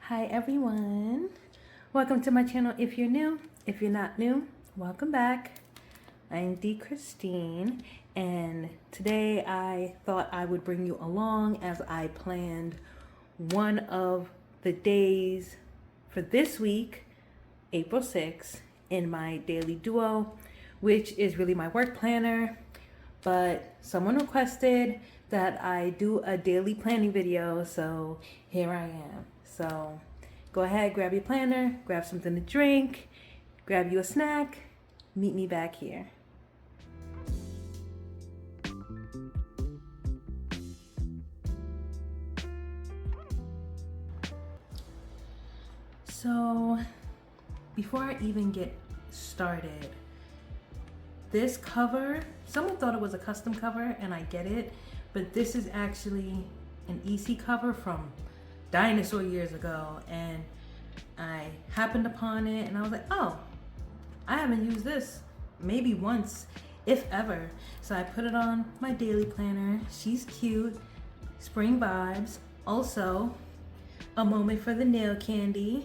Hi everyone, welcome to my channel. If you're new, if you're not new, welcome back. I'm Dee Christine, and today I thought I would bring you along as I planned one of the days for this week, April 6th, in my daily duo, which is really my work planner, but someone requested that I do a daily planning video, so here I am. So go ahead, grab your planner, grab something to drink, grab you a snack, meet me back here. So before I even get started, this cover, someone thought it was a custom cover, and I get it, but this is actually an EC cover from dinosaur years ago, and I happened upon it and I was like, oh, I haven't used this maybe once, if ever. So I put it on my daily planner. She's cute, spring vibes. Also, a moment for the nail candy.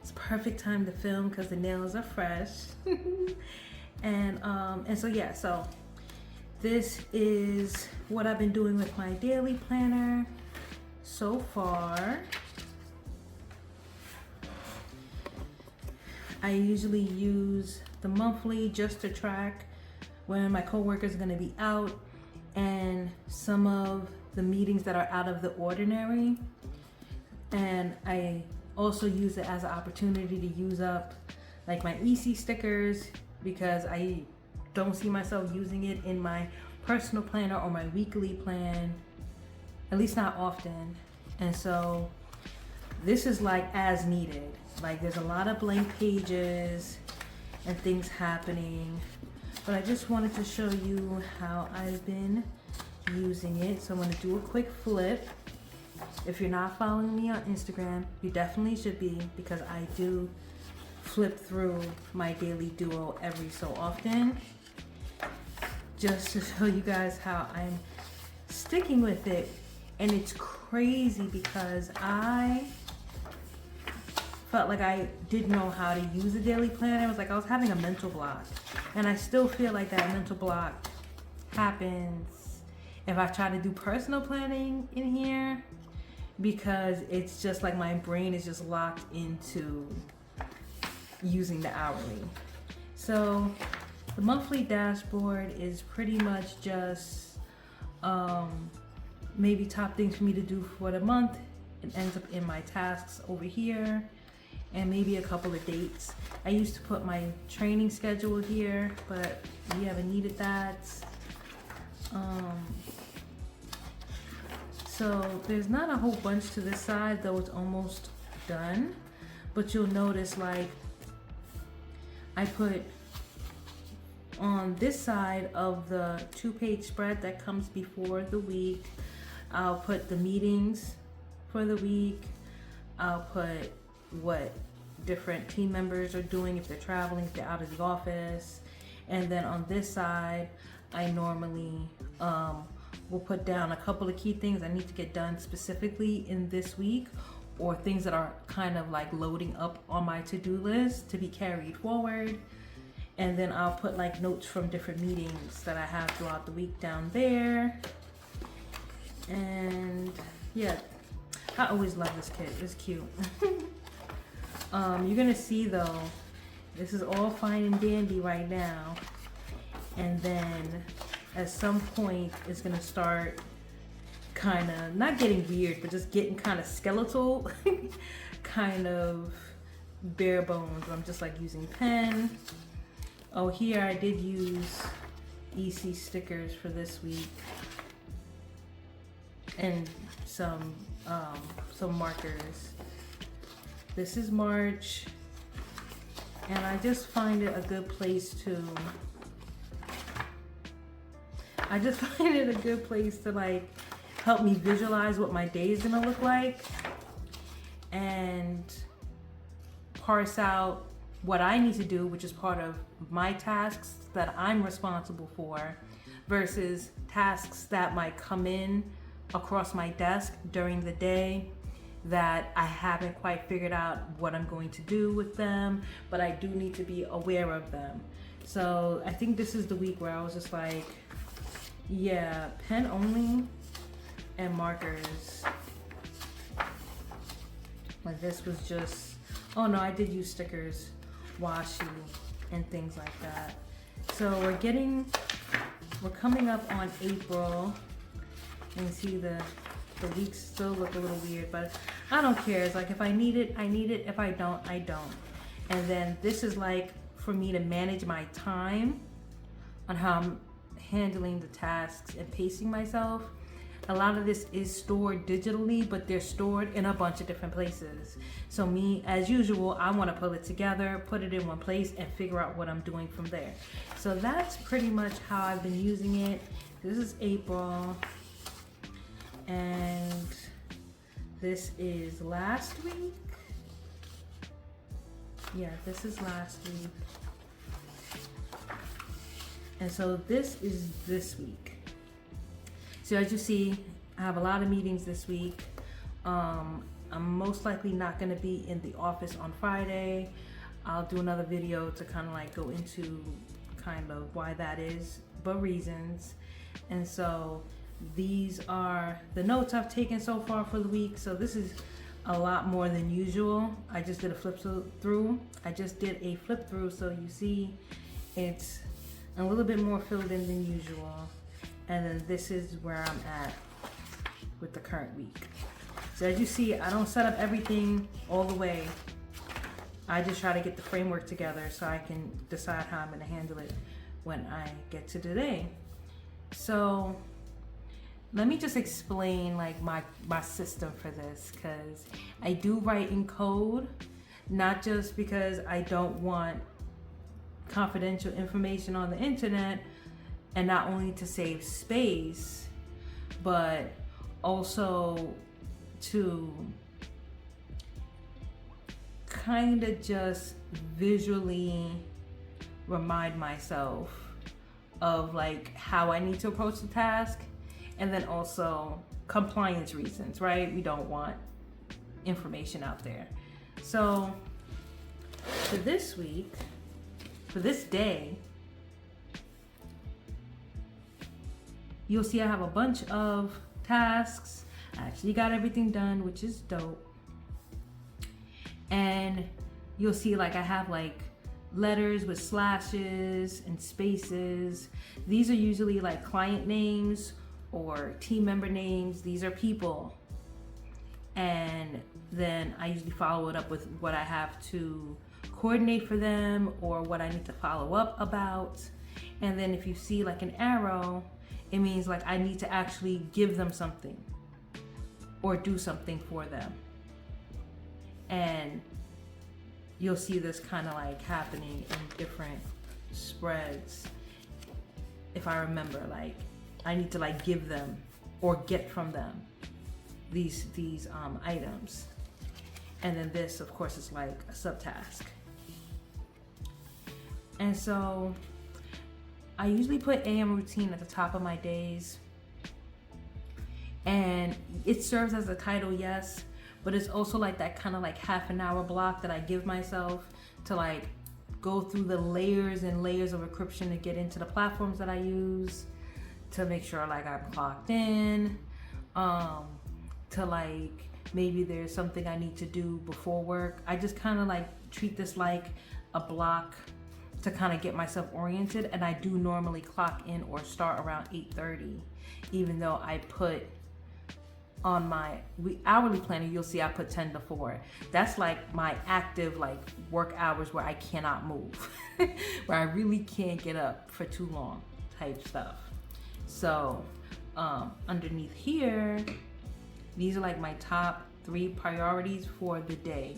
It's perfect time to film because the nails are fresh. and so yeah, so this is what I've been doing with my daily planner so far. I usually use the monthly just to track when my coworkers are going to be out and some of the meetings that are out of the ordinary. And I also use it as an opportunity to use up like my EC stickers, because I don't see myself using it in my personal planner or my weekly plan, at least not often. And so this is like as needed. Like there's a lot of blank pages and things happening, but I just wanted to show you how I've been using it. So I'm going to do a quick flip. If you're not following me on Instagram, you definitely should be, because I do flip through my daily duo every so often, just to show you guys how I'm sticking with it. And it's crazy because I felt like I didn't know how to use a daily planner. It was like I was having a mental block, and I still feel like that mental block happens if I try to do personal planning in here, because it's just like my brain is just locked into using the hourly. So the monthly dashboard is pretty much just maybe top things for me to do for the month. It ends up in my tasks over here, and maybe a couple of dates. I used to put my training schedule here, but we haven't needed that. So there's not a whole bunch to this side, though it's almost done. But you'll notice, like, I put on this side of the 2-page spread that comes before the week, I'll put the meetings for the week. I'll put what different team members are doing, if they're traveling, if they're out of the office. And then on this side, I normally will put down a couple of key things I need to get done specifically in this week, or things that are kind of like loading up on my to-do list to be carried forward. And then I'll put like notes from different meetings that I have throughout the week down there. And yeah, I always love this kit. It's cute. You're gonna see though, this is all fine and dandy right now, and then at some point it's gonna start kind of not getting weird, but just getting kind of skeletal, kind of bare bones. I'm just like using pen. Oh, here I did use EC stickers for this week, and some markers. This is March, and I just find it a good place to like help me visualize what my day is gonna look like and parse out what I need to do, which is part of my tasks that I'm responsible for, versus tasks that might come in across my desk during the day that I haven't quite figured out what I'm going to do with them, but I do need to be aware of them. So I think this is the week where I was just like, yeah, pen only and markers. Like this was just, oh no, I did use stickers, washi, and things like that. So we're coming up on April. You can see the weeks still look a little weird, but I don't care. It's like if I need it, I need it. If I don't, I don't. And then this is like for me to manage my time on how I'm handling the tasks and pacing myself. A lot of this is stored digitally, but they're stored in a bunch of different places. So me, as usual, I want to pull it together, put it in one place, and figure out what I'm doing from there. So that's pretty much how I've been using it. This is April, and this is last week. Yeah, this is last week. And so this is this week. So as you see, I have a lot of meetings this week. I'm most likely not gonna be in the office on Friday. I'll do another video to kind of like go into kind of why that is, but reasons. And so these are the notes I've taken so far for the week. So this is a lot more than usual. I just did a flip through. So you see it's a little bit more filled in than usual. And then this is where I'm at with the current week. So as you see, I don't set up everything all the way. I just try to get the framework together so I can decide how I'm gonna handle it when I get to today. So let me just explain like my system for this, because I do write in code, not just because I don't want confidential information on the internet, and not only to save space, but also to kind of just visually remind myself of like how I need to approach the task, and then also compliance reasons, right? We don't want information out there. So for this week, for this day, you'll see I have a bunch of tasks. I actually got everything done, which is dope. And you'll see like I have like letters with slashes and spaces. These are usually like client names or team member names. These are people. And then I usually follow it up with what I have to coordinate for them or what I need to follow up about. And then if you see like an arrow, it means like I need to actually give them something or do something for them. And you'll see this kind of like happening in different spreads. If I remember, like I need to like give them or get from them these items. And then this of course is like a subtask. And so I usually put AM routine at the top of my days, and it serves as a title, yes, but it's also like that kind of like half an hour block that I give myself to like go through the layers and layers of encryption to get into the platforms that I use, to make sure like I'm clocked in, to like maybe there's something I need to do before work. I just kind of like treat this like a block to kind of get myself oriented, and I do normally clock in or start around 8:30, even though I put on my hourly planner, you'll see I put 10 to 4. That's like my active like work hours where I cannot move, where I really can't get up for too long type stuff. So underneath here, these are like my top 3 priorities for the day.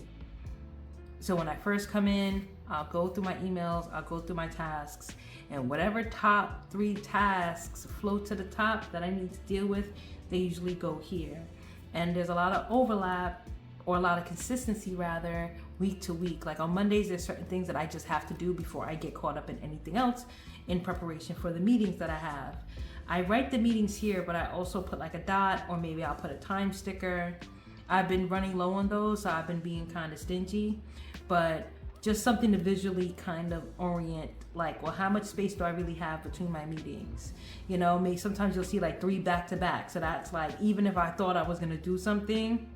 So when I first come in, I'll go through my emails, I'll go through my tasks, and whatever top 3 tasks float to the top that I need to deal with, they usually go here. And there's a lot of overlap, or a lot of consistency rather, week to week. Like on Mondays, there's certain things that I just have to do before I get caught up in anything else in preparation for the meetings that I have. I write the meetings here, but I also put like a dot, or maybe I'll put a time sticker. I've been running low on those, so I've been being kind of stingy, but just something to visually kind of orient, like, well, how much space do I really have between my meetings? You know, maybe sometimes you'll see like 3 back to back. So that's like, even if I thought I was gonna do something,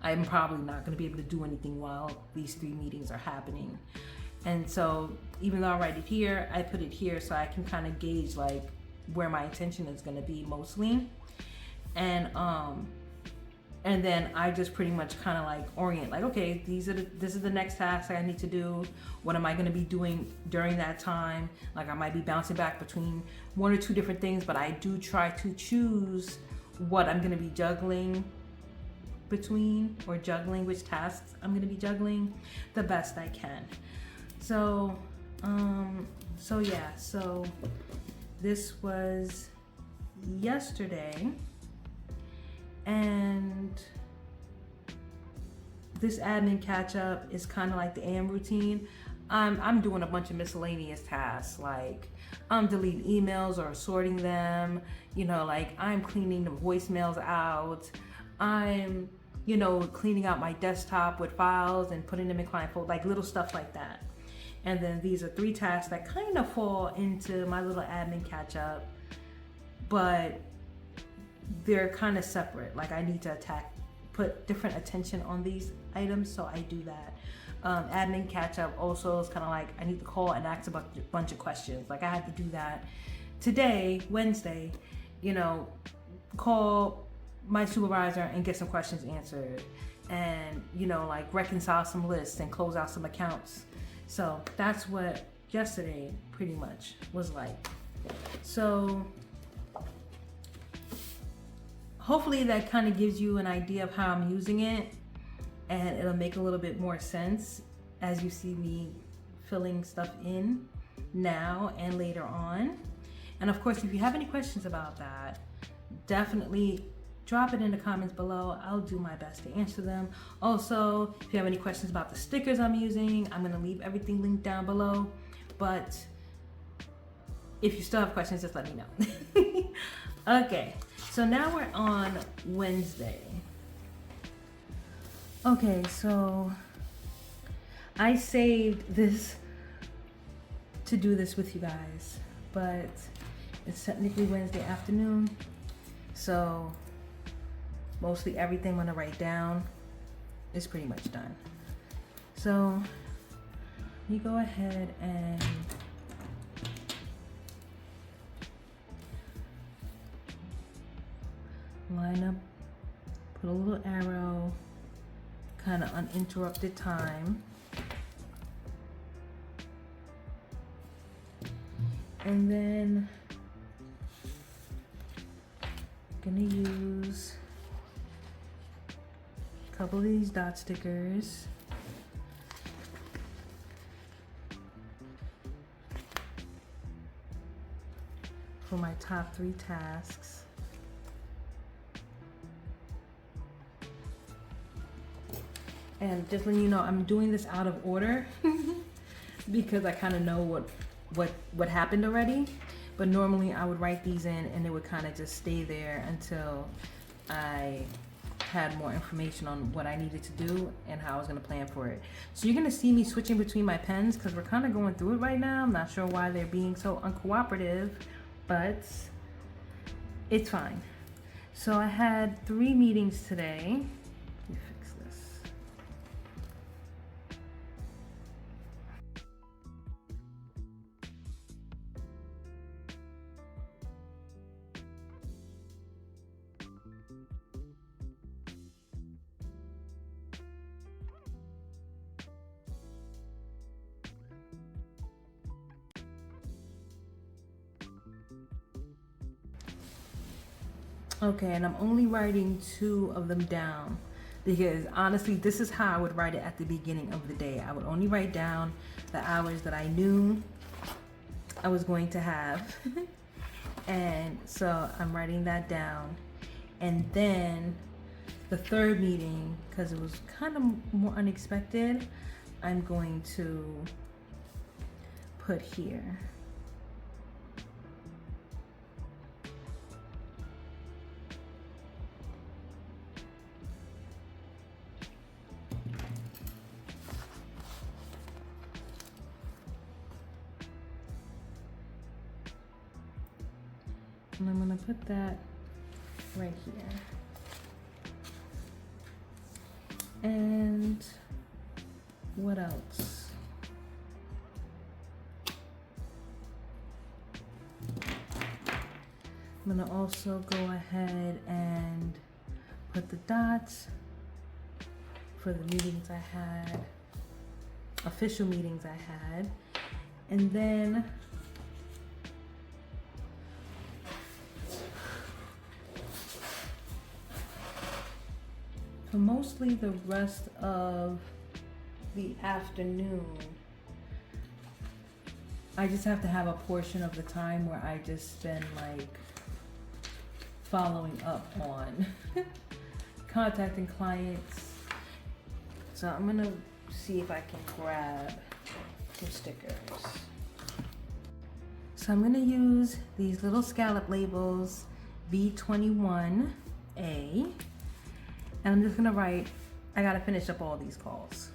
I'm probably not gonna be able to do anything while these 3 meetings are happening. And so even though I write it here, I put it here so I can kind of gauge like where my attention is gonna be mostly. And then I just pretty much kind of like orient, like, okay, this is the next task I need to do. What am I going to be doing during that time? Like, I might be bouncing back between 1 or 2 different things, but I do try to choose what I'm going to be juggling between, or juggling which tasks I'm going to be juggling the best I can. So this was yesterday. And this admin catch up is kind of like the AM routine. I'm doing a bunch of miscellaneous tasks, like I'm deleting emails or sorting them, you know, like I'm cleaning the voicemails out. I'm, you know, cleaning out my desktop with files and putting them in client folder, like little stuff like that. And then these are 3 tasks that kind of fall into my little admin catch up, but they're kind of separate. Like I need to put different attention on these items, so I do that. Admin catch up also is kind of like I need to call and ask a bunch of questions. Like I had to do that today, Wednesday, you know, call my supervisor and get some questions answered, and you know, like reconcile some lists and close out some accounts. So that's what yesterday pretty much was like. So hopefully that kind of gives you an idea of how I'm using it, and it'll make a little bit more sense as you see me filling stuff in now and later on. And of course, if you have any questions about that, definitely drop it in the comments below. I'll do my best to answer them. Also, if you have any questions about the stickers I'm using, I'm going to leave everything linked down below. But if you still have questions, just let me know. Okay. So now we're on Wednesday. Okay, so I saved this to do this with you guys, but it's technically Wednesday afternoon, so mostly everything I'm gonna write down is pretty much done. So let me go ahead and line up, put a little arrow, kind of uninterrupted time. And then I'm gonna use a couple of these dot stickers. For my top 3 tasks. And just letting you know, I'm doing this out of order because I kind of know what happened already. But normally I would write these in and it would kind of just stay there until I had more information on what I needed to do and how I was going to plan for it. So you're going to see me switching between my pens because we're kind of going through it right now. I'm not sure why they're being so uncooperative, but it's fine. So I had 3 meetings today. Okay, and I'm only writing 2 of them down because honestly, this is how I would write it at the beginning of the day. I would only write down the hours that I knew I was going to have. And so I'm writing that down. And then the 3rd meeting, because it was kind of more unexpected, I'm going to put here. And I'm gonna put that right here. And what else? I'm gonna also go ahead and put the dots for the meetings I had, official meetings I had. And then for mostly the rest of the afternoon, I just have to have a portion of the time where I just spend like following up on contacting clients. So I'm gonna see if I can grab some stickers. So I'm gonna use these little scallop labels, B21A, and I'm just gonna write, I gotta finish up all these calls.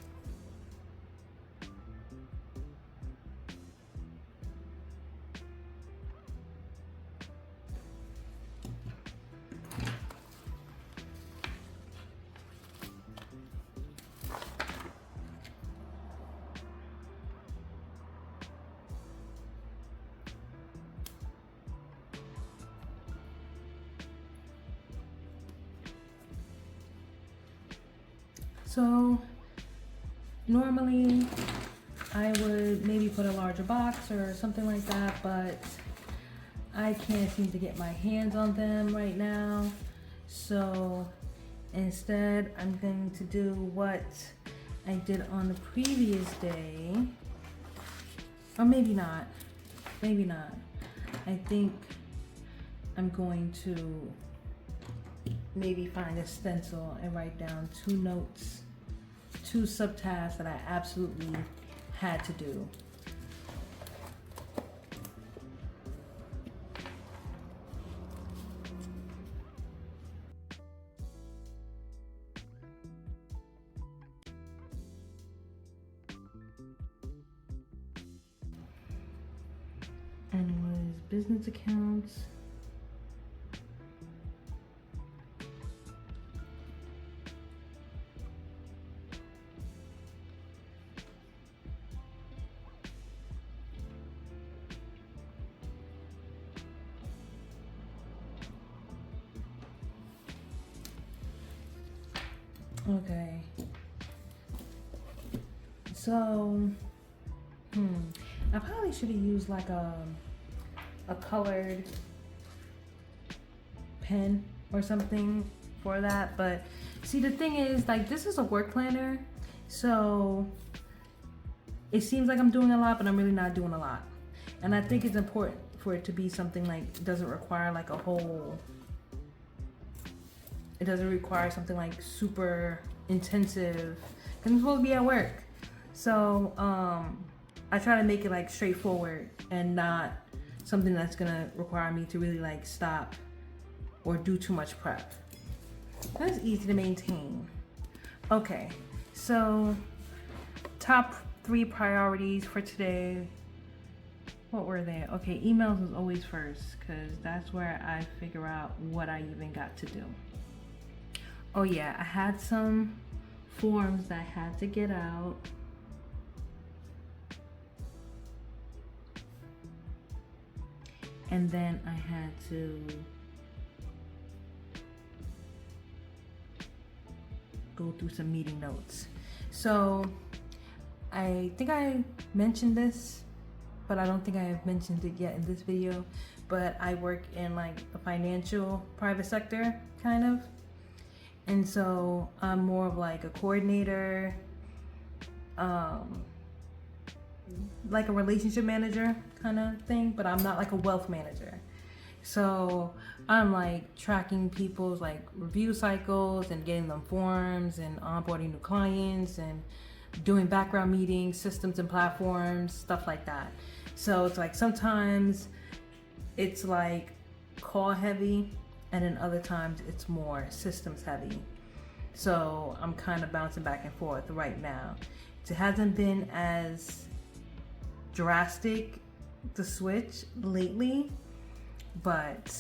So normally I would maybe put a larger box or something like that, but I can't seem to get my hands on them right now. So instead I'm going to do what I did on the previous day, or maybe not, I think I'm going to maybe find a stencil and write down 2 notes, 2 subtasks that I absolutely had to do. And it was business accounts, okay. So, I probably should have used like a colored pen or something for that, but see, the thing is, like, this is a work planner, so it seems like I'm doing a lot, but I'm really not doing a lot. And I think it's important for it to be something like, doesn't require like a whole, it doesn't require something like super intensive, because I'm supposed to be at work. So I try to make it like straightforward and not something that's gonna require me to really like stop or do too much prep. That's easy to maintain. Okay, so top 3 priorities for today. What were they? Okay, emails is always first, because that's where I figure out what I even got to do. Oh yeah, I had some forms that I had to get out. And then I had to go through some meeting notes. So I think I mentioned this, but I don't think I have mentioned it yet in this video, but I work in like a financial private sector kind of. And so I'm more of like a coordinator, like a relationship manager kind of thing, but I'm not like a wealth manager. So I'm like tracking people's like review cycles and getting them forms and onboarding new clients and doing background meetings, systems and platforms, stuff like that. So it's like sometimes it's like call heavy, and then other times it's more systems heavy. So I'm kind of bouncing back and forth right now. It hasn't been as drastic, the switch lately, but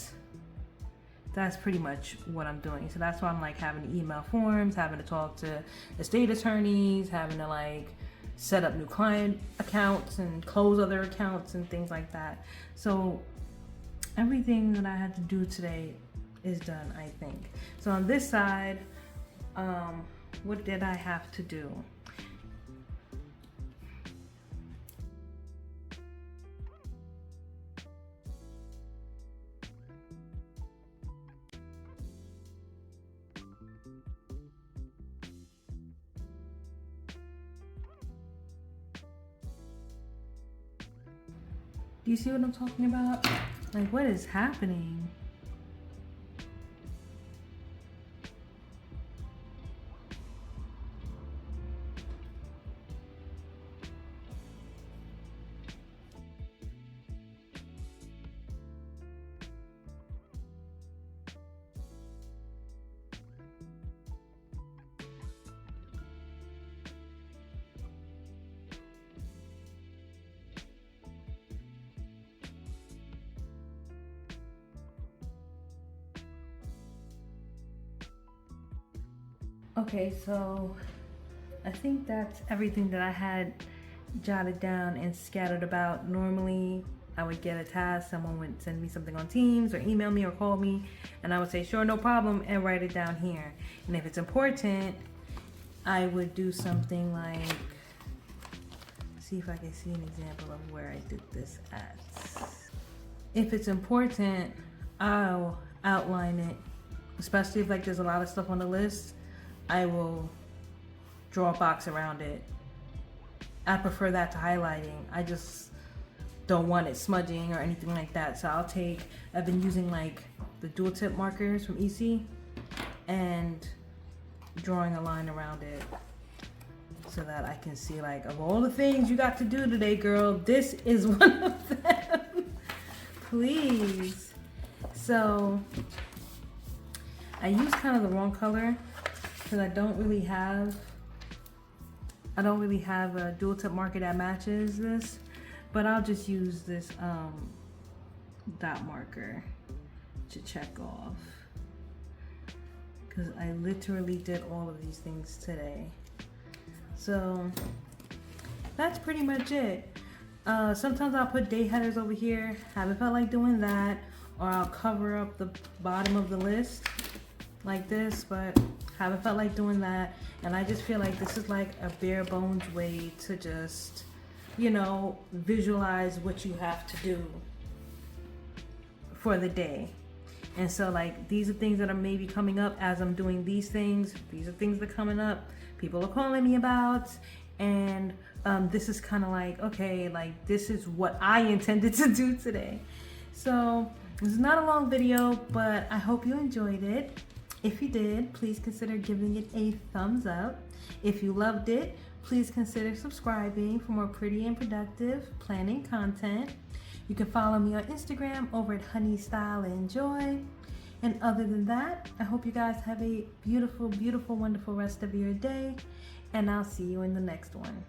that's pretty much what I'm doing. So that's why I'm like having to email forms, having to talk to estate attorneys, having to like set up new client accounts and close other accounts and things like that. So everything that I had to do today is done, I think. So on this side, what did I have to do? Do you see what I'm talking about? Like, what is happening? Okay, so I think that's everything that I had jotted down and scattered about. Normally, I would get a task, someone would send me something on Teams or email me or call me, and I would say, sure, no problem, and write it down here. And if it's important, I would do something like, see if I can see an example of where I did this at. If it's important, I'll outline it, especially if like there's a lot of stuff on the list. I will draw a box around it. I prefer that to highlighting. I just don't want it smudging or anything like that. So I've been using like the dual tip markers from EC and drawing a line around it so that I can see like, of all the things you got to do today, girl, this is one of them. Please. So I used kind of the wrong color because I don't really have a dual tip marker that matches this, but I'll just use this dot marker to check off because I literally did all of these things today. So that's pretty much it. Sometimes I'll put date headers over here. Haven't felt like doing that, or I'll cover up the bottom of the list like this, but haven't felt like doing that. And I just feel like this is like a bare bones way to just, you know, visualize what you have to do for the day. And so like, these are things that are maybe coming up as I'm doing these things. These are things that are coming up, people are calling me about. And this is kind of like, okay, like this is what I intended to do today. So this is not a long video, but I hope you enjoyed it. If you did, please consider giving it a thumbs up. If you loved it, please consider subscribing for more pretty and productive planning content. You can follow me on Instagram over at honeystyleandjoy. And other than that, I hope you guys have a beautiful, beautiful, wonderful rest of your day. And I'll see you in the next one.